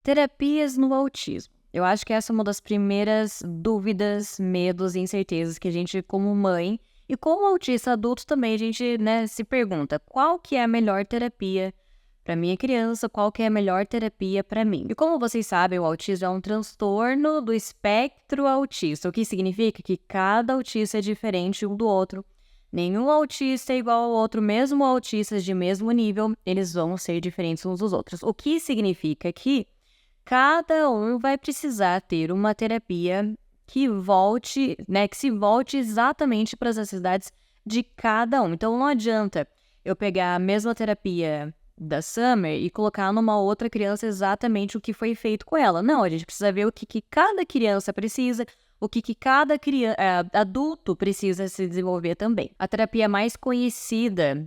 Terapias no autismo. Eu acho que essa é uma das primeiras dúvidas, medos e incertezas que a gente, como mãe e como autista adulto também, a gente, né, se pergunta qual que é a melhor terapia para minha criança, qual que é a melhor terapia para mim. E como vocês sabem, o autismo é um transtorno do espectro autista, o que significa que cada autista é diferente um do outro. Nenhum autista é igual ao outro, mesmo autistas de mesmo nível, eles vão ser diferentes uns dos outros. O que significa que cada um vai precisar ter uma terapia que volte, né, que se volte exatamente para as necessidades de cada um. Então não adianta eu pegar a mesma terapia da Summer e colocar numa outra criança exatamente o que foi feito com ela. Não, a gente precisa ver o que cada criança precisa, o que cada adulto precisa se desenvolver também. A terapia mais conhecida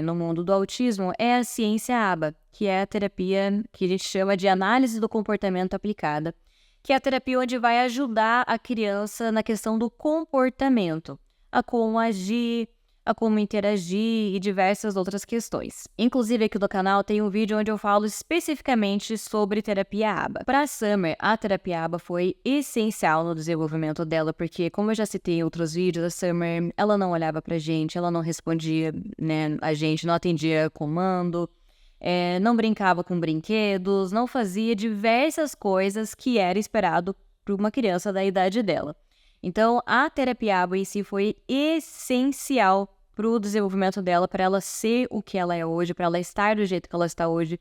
no mundo do autismo é a ciência ABA, que é a terapia que a gente chama de análise do comportamento aplicada, que é a terapia onde vai ajudar a criança na questão do comportamento, a como agir, a como interagir e diversas outras questões. Inclusive aqui do canal tem um vídeo onde eu falo especificamente sobre terapia ABA. Para a Summer, a terapia ABA foi essencial no desenvolvimento dela, porque como eu já citei em outros vídeos, a Summer, ela não olhava pra gente, ela não respondia, né, a gente, não atendia comando, não brincava com brinquedos, não fazia diversas coisas que era esperado para uma criança da idade dela. Então, a terapia ABA em si foi essencial para o desenvolvimento dela, para ela ser o que ela é hoje, para ela estar do jeito que ela está hoje.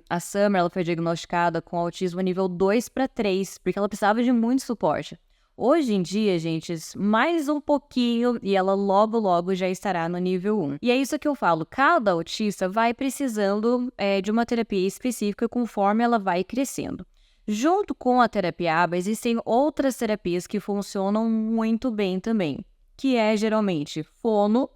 A Summer, ela foi diagnosticada com autismo nível 2 para 3, porque ela precisava de muito suporte. Hoje em dia, gente, mais um pouquinho e ela logo, logo já estará no nível 1. E é isso que eu falo, cada autista vai precisando de uma terapia específica conforme ela vai crescendo. Junto com a terapia ABA, existem outras terapias que funcionam muito bem também, que é geralmente fono,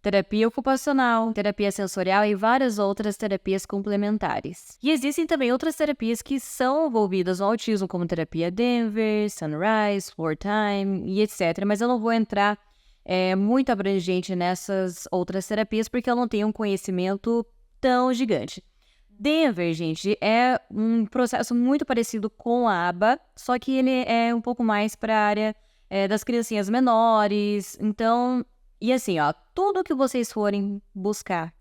terapia ocupacional, terapia sensorial e várias outras terapias complementares. E existem também outras terapias que são envolvidas no autismo, como terapia Denver, Sunrise, Floor Time e etc. Mas eu não vou entrar muito abrangente nessas outras terapias porque eu não tenho um conhecimento tão gigante. Denver, gente, é um processo muito parecido com a ABA, só que ele é um pouco mais para a área das criancinhas menores. Então, e assim, ó, tudo que vocês forem buscar,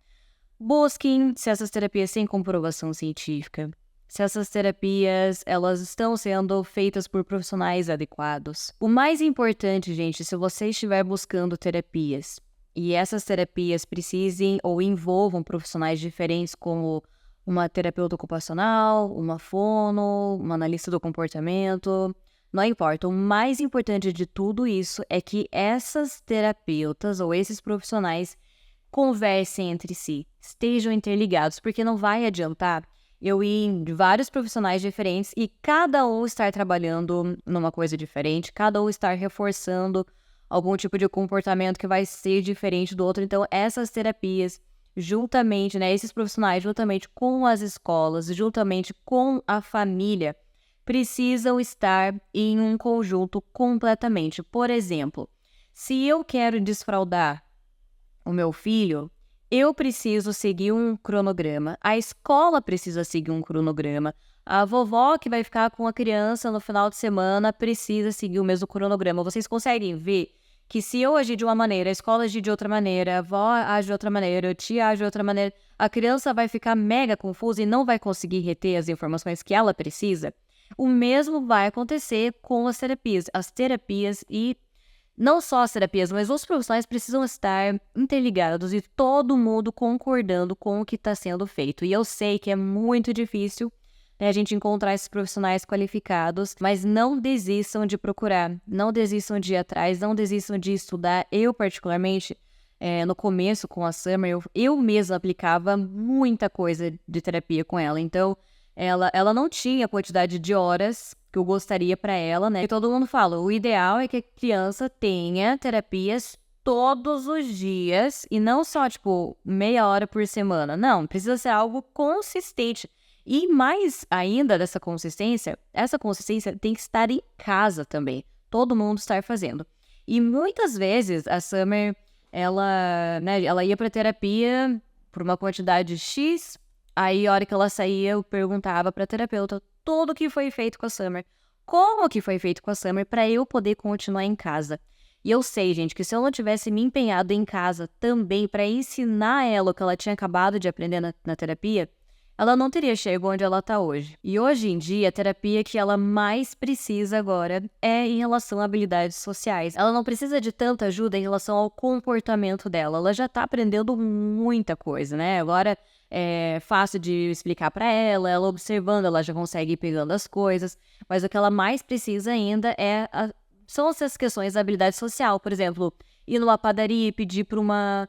busquem se essas terapias têm comprovação científica, se essas terapias elas estão sendo feitas por profissionais adequados. O mais importante, gente, se você estiver buscando terapias e essas terapias precisem ou envolvam profissionais diferentes como uma terapeuta ocupacional, uma fono, uma analista do comportamento, não importa. O mais importante de tudo isso é que essas terapeutas ou esses profissionais conversem entre si, estejam interligados, porque não vai adiantar eu ir em vários profissionais diferentes e cada um estar trabalhando numa coisa diferente, cada um estar reforçando algum tipo de comportamento que vai ser diferente do outro. Então, essas terapias juntamente, né, esses profissionais, juntamente com as escolas, juntamente com a família, precisam estar em um conjunto completamente. Por exemplo, se eu quero desfraldar o meu filho, eu preciso seguir um cronograma, a escola precisa seguir um cronograma, a vovó que vai ficar com a criança no final de semana precisa seguir o mesmo cronograma. Vocês conseguem ver que se eu agir de uma maneira, a escola agir de outra maneira, a avó age de outra maneira, a tia age de outra maneira, a criança vai ficar mega confusa e não vai conseguir reter as informações que ela precisa? O mesmo vai acontecer com as terapias. As terapias e não só as terapias, mas os profissionais precisam estar interligados e todo mundo concordando com o que está sendo feito. E eu sei que é muito difícil, né, a gente encontrar esses profissionais qualificados, mas não desistam de procurar, não desistam de ir atrás, não desistam de estudar. Eu, particularmente, no começo com a Summer, eu mesma aplicava muita coisa de terapia com ela. Então, ela não tinha a quantidade de horas que eu gostaria para ela, né? E todo mundo fala, o ideal é que a criança tenha terapias todos os dias e não só, tipo, meia hora por semana. Não, precisa ser algo consistente. E mais ainda dessa consistência, essa consistência tem que estar em casa também. Todo mundo estar fazendo. E muitas vezes a Summer, ela ia para terapia por uma quantidade X Aí, a hora que ela saía, eu perguntava pra terapeuta tudo o que foi feito com a Summer, como que foi feito com a Summer, pra eu poder continuar em casa. E eu sei, gente, que se eu não tivesse me empenhado em casa também pra ensinar ela o que ela tinha acabado de aprender na terapia, ela não teria chegado onde ela tá hoje. E hoje em dia, a terapia que ela mais precisa agora é em relação a habilidades sociais. Ela não precisa de tanta ajuda em relação ao comportamento dela. Ela já tá aprendendo muita coisa, né? Agora é fácil de explicar pra ela observando, ela já consegue ir pegando as coisas. Mas o que ela mais precisa ainda são essas questões da habilidade social. Por exemplo, ir numa padaria e pedir pra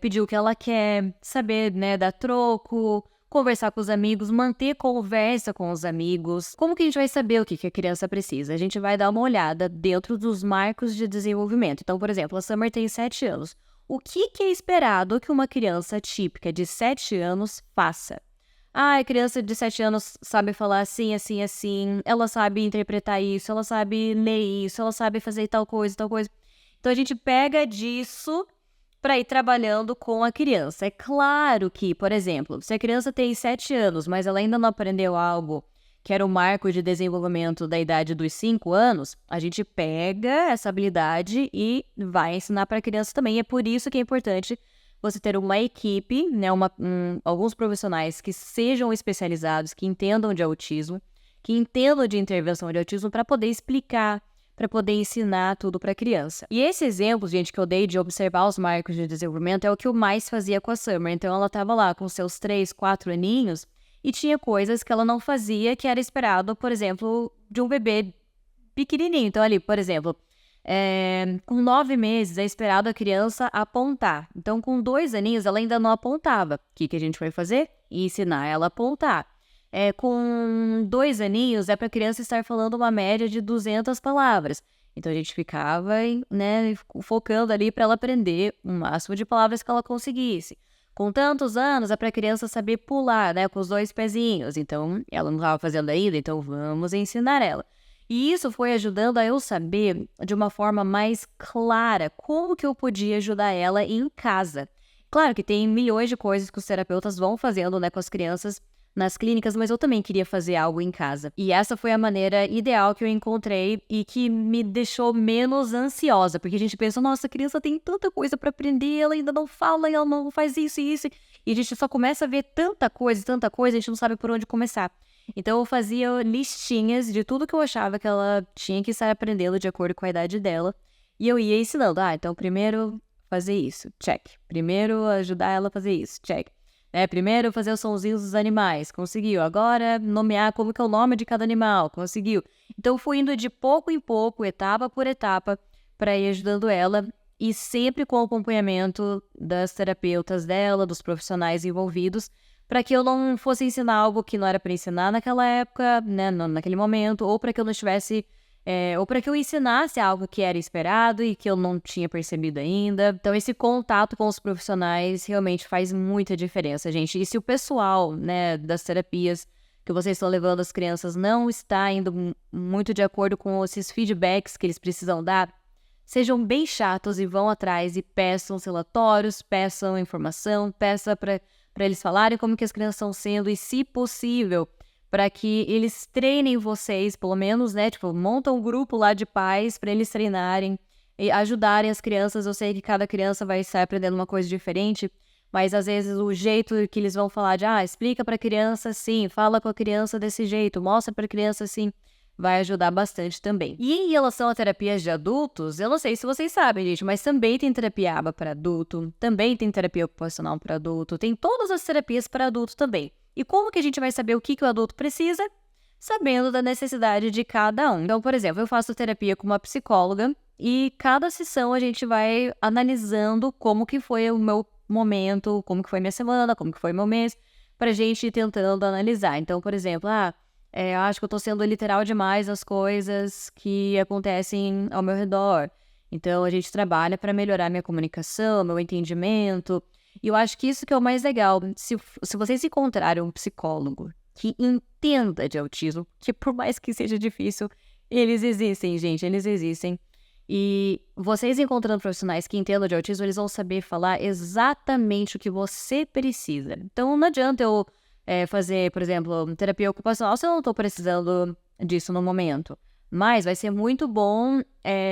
pedir o que ela quer, saber, né, dar troco, conversar com os amigos, manter conversa com os amigos. Como que a gente vai saber o que a criança precisa? A gente vai dar uma olhada dentro dos marcos de desenvolvimento. Então, por exemplo, a Summer tem 7 anos. O que é esperado que uma criança típica de 7 anos faça? Ah, a criança de 7 anos sabe falar assim, assim, assim, ela sabe interpretar isso, ela sabe ler isso, ela sabe fazer tal coisa, tal coisa. Então, a gente pega disso para ir trabalhando com a criança. É claro que, por exemplo, se a criança tem 7 anos, mas ela ainda não aprendeu algo que era o marco de desenvolvimento da idade dos 5 anos, a gente pega essa habilidade e vai ensinar para a criança também. É por isso que é importante você ter uma equipe, né, alguns profissionais que sejam especializados, que entendam de autismo, que entendam de intervenção de autismo para poder explicar, para poder ensinar tudo para a criança. E esse exemplo, gente, que eu dei de observar os marcos de desenvolvimento é o que eu mais fazia com a Summer. Então, ela estava lá com seus 3, 4 aninhos e tinha coisas que ela não fazia que era esperado, por exemplo, de um bebê pequenininho. Então, ali, por exemplo, com 9 meses é esperado a criança apontar. Então, com 2 aninhos, ela ainda não apontava. O que a gente vai fazer? Ensinar ela a apontar. Com 2 aninhos, é para a criança estar falando uma média de 200 palavras. Então, a gente ficava, né, focando ali para ela aprender o máximo de palavras que ela conseguisse. Com tantos anos, é para a criança saber pular, né, com os 2 pezinhos. Então, ela não estava fazendo ainda, então vamos ensinar ela. E isso foi ajudando a eu saber, de uma forma mais clara, como que eu podia ajudar ela em casa. Claro que tem milhões de coisas que os terapeutas vão fazendo, né, com as crianças nas clínicas, mas eu também queria fazer algo em casa. E essa foi a maneira ideal que eu encontrei e que me deixou menos ansiosa, porque a gente pensa, nossa, a criança tem tanta coisa para aprender, ela ainda não fala, ela não faz isso e isso. E a gente só começa a ver tanta coisa, a gente não sabe por onde começar. Então eu fazia listinhas de tudo que eu achava que ela tinha que estar aprendendo de acordo com a idade dela. E eu ia ensinando, então primeiro fazer isso, check. Primeiro ajudar ela a fazer isso, check. Primeiro fazer os sonzinhos dos animais, conseguiu. Agora nomear como que é o nome de cada animal, conseguiu. Então fui indo de pouco em pouco, etapa por etapa, para ir ajudando ela e sempre com o acompanhamento das terapeutas dela, dos profissionais envolvidos, para que eu não fosse ensinar algo que não era para ensinar naquela época, né, naquele momento, ou para que eu não estivesse ou para que eu ensinasse algo que era esperado e que eu não tinha percebido ainda. Então, esse contato com os profissionais realmente faz muita diferença, gente. E se o pessoal, né, das terapias que vocês estão levando as crianças não está indo muito de acordo com esses feedbacks que eles precisam dar, sejam bem chatos e vão atrás e peçam relatórios, peçam informação, peça para eles falarem como que as crianças estão sendo e, se possível, para que eles treinem vocês, pelo menos, né, montam um grupo lá de pais para eles treinarem e ajudarem as crianças. Eu sei que cada criança vai estar aprendendo uma coisa diferente, mas às vezes o jeito que eles vão falar explica para a criança assim, fala com a criança desse jeito, mostra para a criança assim, vai ajudar bastante também. E em relação a terapias de adultos, eu não sei se vocês sabem, gente, mas também tem terapia ABA para adulto, também tem terapia ocupacional para adulto, tem todas as terapias para adulto também. E como que a gente vai saber o que o adulto precisa? Sabendo da necessidade de cada um. Então, por exemplo, eu faço terapia com uma psicóloga e cada sessão a gente vai analisando como que foi o meu momento, como que foi minha semana, como que foi meu mês, pra gente ir tentando analisar. Então, por exemplo, eu acho que eu tô sendo literal demais nas coisas que acontecem ao meu redor. Então, a gente trabalha para melhorar minha comunicação, meu entendimento. E eu acho que isso que é o mais legal. Se vocês encontrarem um psicólogo que entenda de autismo, que por mais que seja difícil, eles existem, gente, eles existem. E vocês encontrando profissionais que entendam de autismo, eles vão saber falar exatamente o que você precisa. Então não adianta eu fazer, por exemplo, terapia ocupacional se eu não tô precisando disso no momento. Mas vai ser muito bom,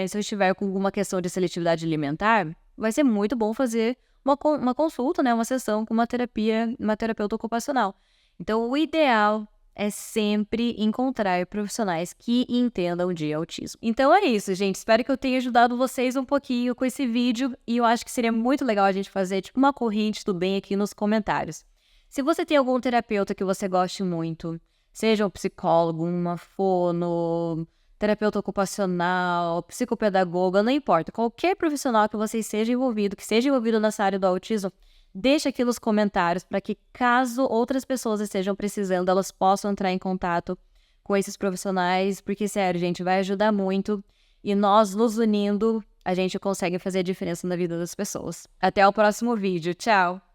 se eu estiver com alguma questão de seletividade alimentar, vai ser muito bom fazer uma consulta, né, uma sessão com uma terapeuta ocupacional. Então, o ideal é sempre encontrar profissionais que entendam de autismo. Então é isso, gente. Espero que eu tenha ajudado vocês um pouquinho com esse vídeo e eu acho que seria muito legal a gente fazer tipo uma corrente do bem aqui nos comentários. Se você tem algum terapeuta que você goste muito, seja um psicólogo, uma fono, terapeuta ocupacional, psicopedagoga, não importa, qualquer profissional que você esteja envolvido, que seja envolvido nessa área do autismo, deixa aqui nos comentários para que, caso outras pessoas estejam precisando, elas possam entrar em contato com esses profissionais, porque, sério, gente, vai ajudar muito e nós nos unindo, a gente consegue fazer a diferença na vida das pessoas. Até o próximo vídeo. Tchau!